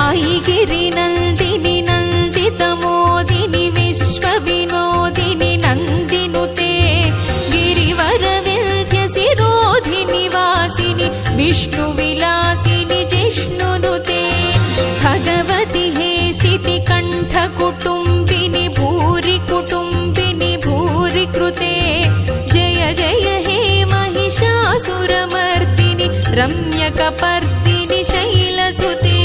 ऐगिरि नन्दिनि नन्दितमोदिनि विश्वविनोदिनि नन्दिनुते गिरिवरविन्ध्यसिरोधिनि वासिनि विष्णुविलासिनि जिष्णुनुते भगवति हेशिति कण्ठकुटुम्बिनि भूरि कुटुम्बिनि भूरि कृते जय जय हे महिषासुरमर्दिनि रम्यकपर्दिनि शैलसुते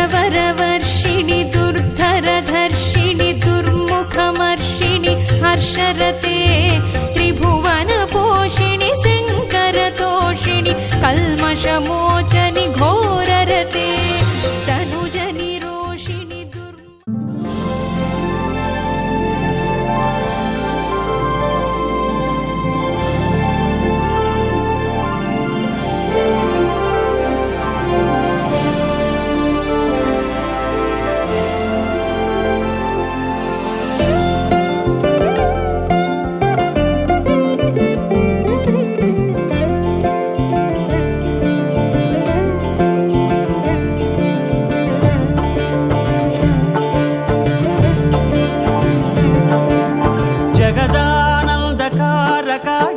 सुरवरवर्षिणि दुर्धरधर्षिणि दुर्मुखमर्षिणि हर्षरते त्रिभुवनपोषिणि शङ्करतोषिणि कल्मषमोचनि घोररते तनुजनि रोषिणि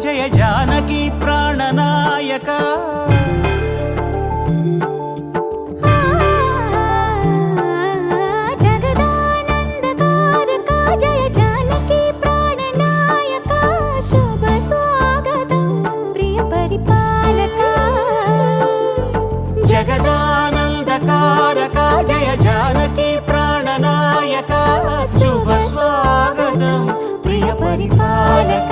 जय जानकी प्राणनायक जगदानन्दकारक जय जानकी प्राणनायक शुभ स्वागतं प्रिय परिपालक जगदानन्दकारक जय जानकी प्राणनायक शुभ स्वागतं प्रिय परिपालक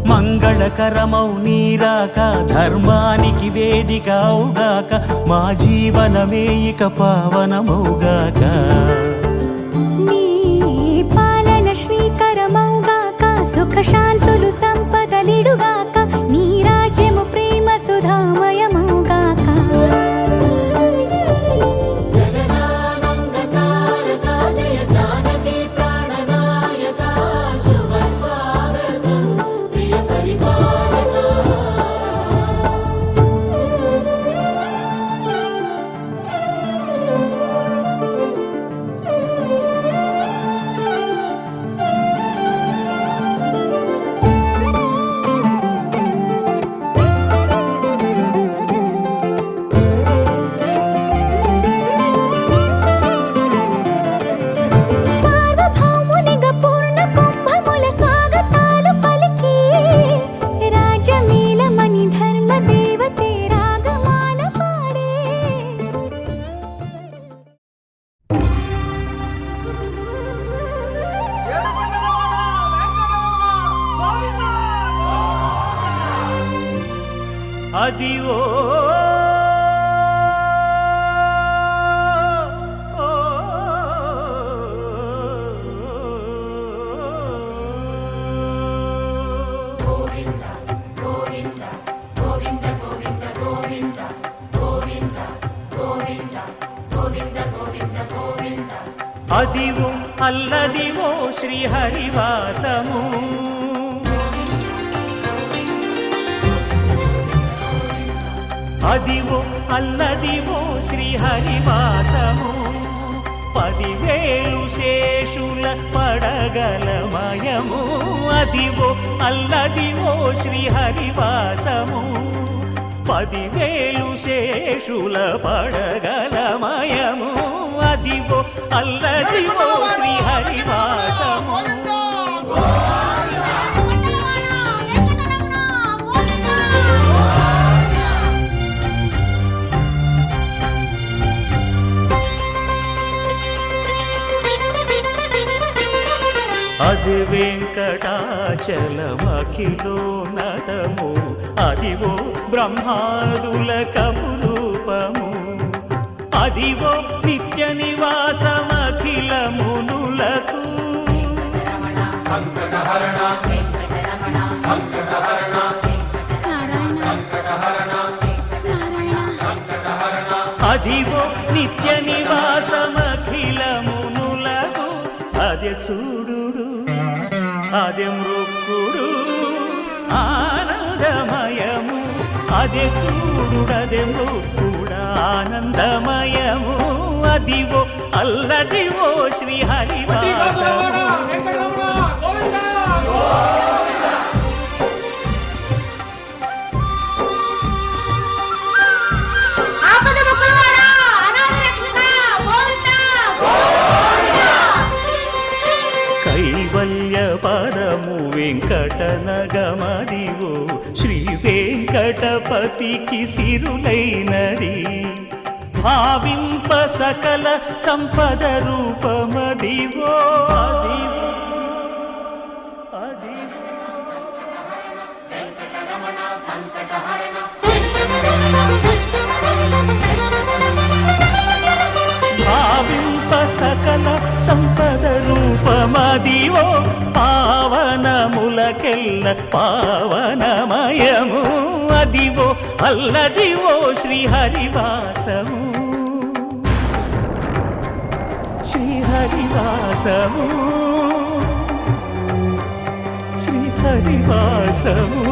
మంగళకరమౌ నీరాక ధర్మానికి వేదిక అవుగాక మా జీవనమే ఇక పావనమౌగాక నీ పాలన శ్రీకరమౌగాక సుఖ శాంతులు సంపదలిడుగాక నీ రాజ్యము ప్రేమ సుధామయమౌగాక అదివో అదివో అల్లదివో శ్రీహరివాసము అదివో అల్లదివో శ్రీహరివాసము 10,000 శేషుల పడగలమయము అదివో అల్లదివో శ్రీహరివాసము 10,000 శేషుల పడగలమయము అదివో అల్లదివో శ్రీహరివాసము అది వెంకటాచలమఖిలో నటము అదివో బ్రహ్మాదుల కపురూపము అదివో నిత్య నివాసమఖిల మునులకు సంకటహరణ సంకటహరణ సంకటహరణ అదివో నిత్య నివాసమఖిల మునులకు అదే చూడు అదే మృగ చూడు ఆనందమయము అదే చూడుడదే కూడా ఆనందమయము అదివో అల్లదివో శ్రీ హరివాసము కైవల్య పరము వెంకటనగమదివో శ్రీ వెంకటపతికి సిరులైనది భావింప సకల సంపద రూపమదివో అదివో అదివో భావింప సకల సంపద రూపమదివో పావనములకెల్ల పావనమయము అదివో అల్లదివో శ్రీ హరివాసము శ్రీ హరివాసము శ్రీ హరివాసము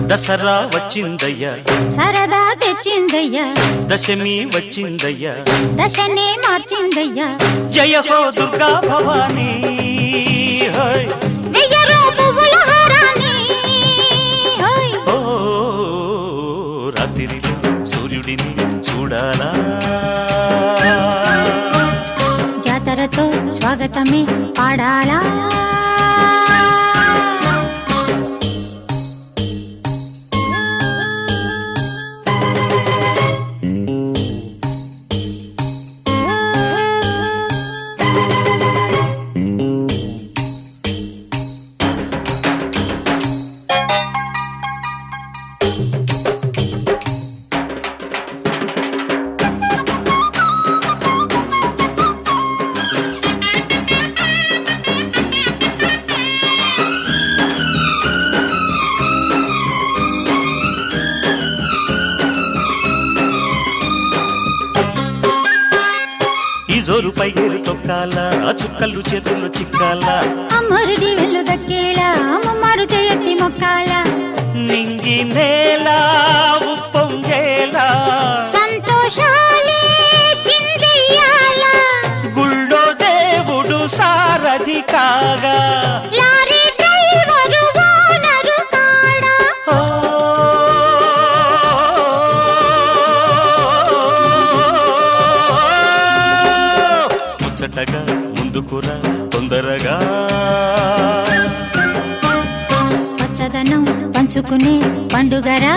దసరా వచ్చిందయ్యా సరదా తెచ్చిందయ్యా దశమి వచ్చిందయ్యా దశనే మార్చిందయ్యా జయ హో దుర్గా భవానీ హై వెయ్యరో పువ్వుల హారాన్ని హోయ్ ఓ రాత్రిలో సూర్యుడిని చూడాలా జాతరతో స్వాగతమే పాడాలా జోరు పైగేరు తొక్కాల చుక్కలు చేతులు చిక్కాల అమ్మరు దీవెళ్ళు దక్కేలా అమ్మమ్మారు చేయత్తి మొక్కాల నింగి నేల ఉప్పొంగేలా సంతోషాలే చిందెయ్యాల గుళ్ళో దేవుడు సారథి కాగా లారీ డ్రైవరు ఓనరు కాడా ముచ్చటగా ముందుకురా తొందరగా పచ్చదనం పంచుకునే పండుగరా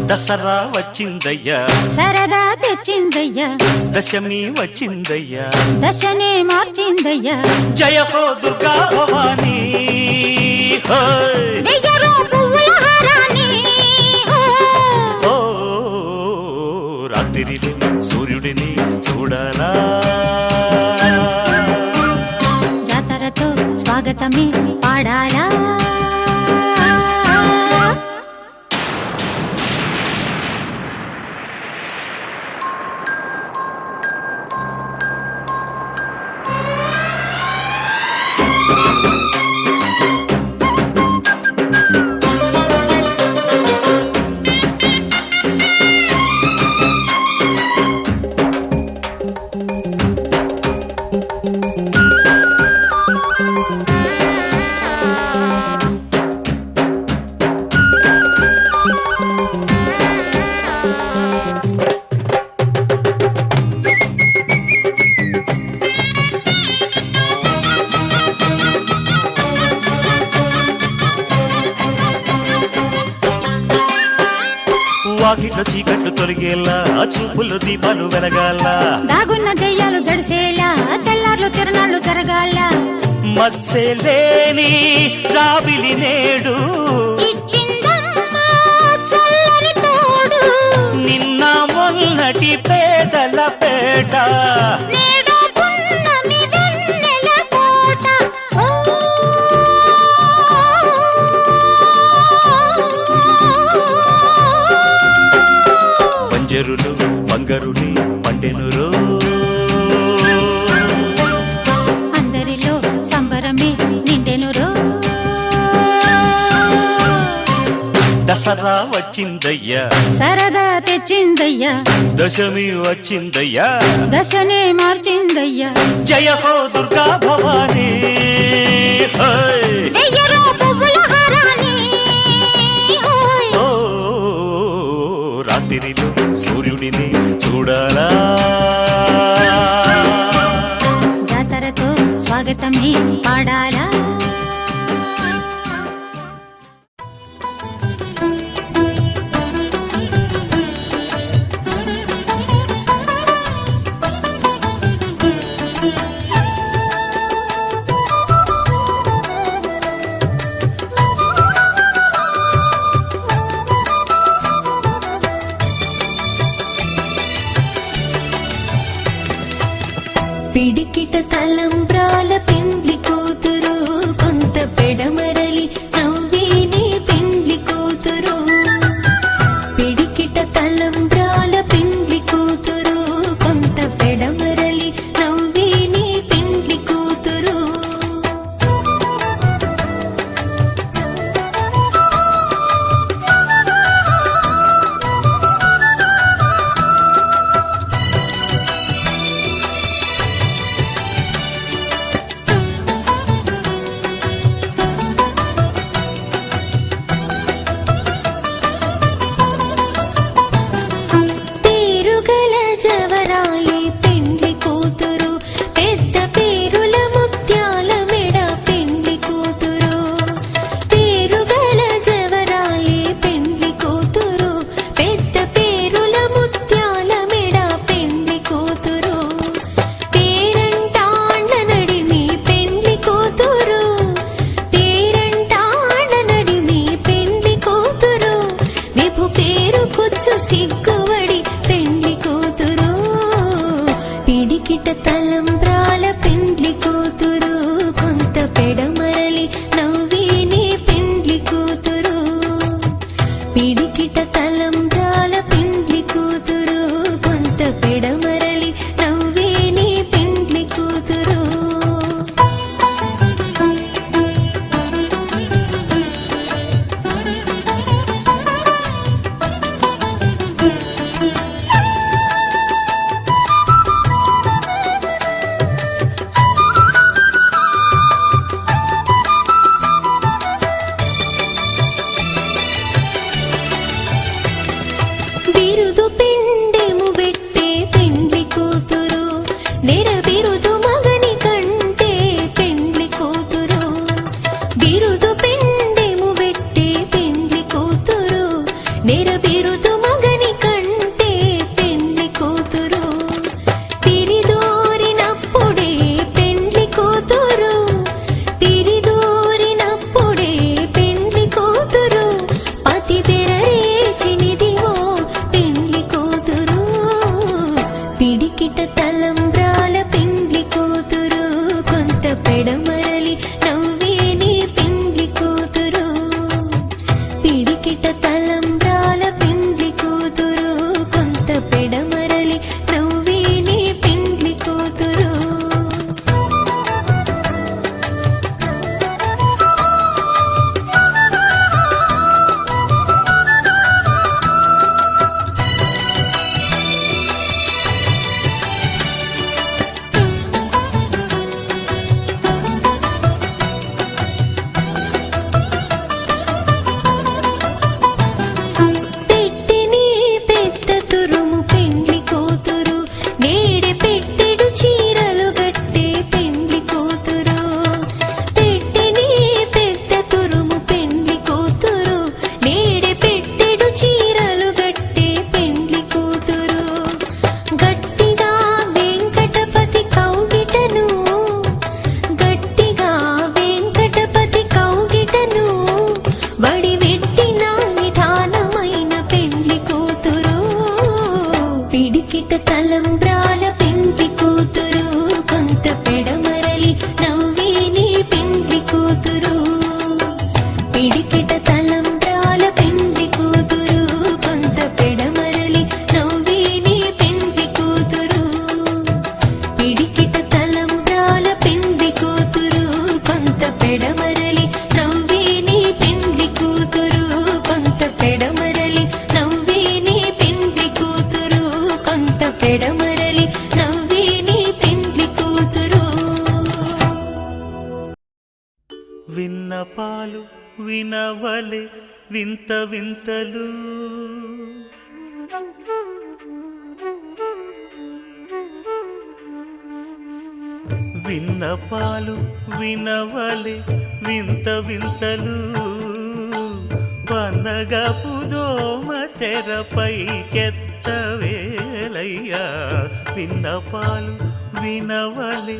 దసరా వచ్చిందయ్యా సరదా తెచ్చిందయ్యా దశమి వచ్చిందయ్యా దశనే మార్చిందయ్యా జయ హో దుర్గా భవానీ హై వెయ్యరో పువ్వుల హారాన్ని ఓ రాత్రిలో సూర్యుడిని చూడాలా జాతరతో స్వాగతమే పాడాలా వాకిట్లో చీకట్లు తొలగేలా చూపులు దీపాలు వెలగాల దాగున్న దెయ్యాలు జడిసేలా తెల్లార్లు తిరణాలు జరగాల మత్స్యలేని జాబిలి నేడు ఇచ్చిందమ్మా చల్లని తోడు నిన్న మొన్నటి పేదల పేట నేడు పున్నమి వెన్నెల కోట ఓ పంజరులు బంగరుని పండెనురో అందరిలో సంబరమే నిండెనురో దసరా వచ్చిందయ్యా సరదా తెచ్చిందయ్యా దశమి వచ్చిందయ్యా దశనే మార్చిందయ్యా జయ హో దుర్గా భవానీ హై వెయ్యరో పువ్వుల హారాన్ని హోయ్ ఓ రాత్రిలో సూర్యుడిని చూడాలా జాతరతో స్వాగతమే పాడాలా పిడికిట తలంబ్రాల పెండ్లి కూతురు కొంత పెడమరలి నవ్వేనే పెండ్లి కూతురు పిడికిట తలంబ్రాల పెండ్లి కూతురు కొంత పెడమరలి నవ్వేనే పెండ్లి కూతురు పిడికిట తలంబ్రాల పెండ్లి కూతురు కొంత పెడమరలి నవ్వేనే పెండ్లి కూతురు పిడికిట తలంబ్రాల పెండ్లి కూతురు కొంత పెడమరలి నవ్వేనే పెండ్లి కూతురు బిరుదు పిండెము పెట్టే పెండ్లి కూతురు నెర బిరుదు మగని కంటే పెండ్లి కూతురు బిరుదు పిండెము పెట్టే పెండ్లి కూతురు నెర బిరుదు మగని కంటే పెండ్లి కూతురు తిరిదోరినప్పుడే పెండ్లి కూతురు తిరిదోరినప్పుడే పెండ్లి కూతురు పతి పెరరేచినిదివో పెండ్లి కూతురు పిడికిట తలంబ్రాల పెండ్లి కూతురు కొంత పెడమరలి నవ్వేనే పెండ్లి కూతురు పిడికిట తలంబ్రాల పెండ్లి కూతురు కొంత పెడమరలి నవ్వేనే పెండ్లి కూతురు పెట్టిని పెద్ద తురుము పెండ్లి కూతురు నేడే పెట్టెడు చీరలు గట్టే పెండ్లి కూతురు పెట్టిని పెద్ద తురుము పెండ్లి కూతురు నేడే పెట్టెడు చీరలు గట్టే పెండ్లి కూతురు గట్టిగా వెంకటపతి కౌగిటను గట్టిగా వెంకటపతి కౌగిటను వడివెట్టిన నిదానమైన పెండ్లి కూతురు పిడికిట తలంబ్రాల పెండ్లి కూతురు కొంత పెడమరలి నవ్వేనే పెండ్లి కూతురు పిడికిట తలంబ్రాల పెండ్లి కూతురు కొంత పెడమరలి నవ్వేనే పెండ్లి కూతురు పిడికిట తలంబ్రాల పెండ్లి కూతురు కొంత పెడమరలి నవ్వేనే పెండ్లి కూతురు కొంత పెడమరలి నవ్వేనే పెండ్లి కూతురు కొంత పెడమరలి నవ్వేనే పెండ్లి కూతురు విన్నపాలు వినవలే వింత వింతలు విన్నపాలు వినవలే వింత వింతలు వనగపు దోమ తెరపైకెత్తవేలయ్యా విన్నపాలు వినవలే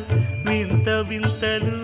వింత వింతలు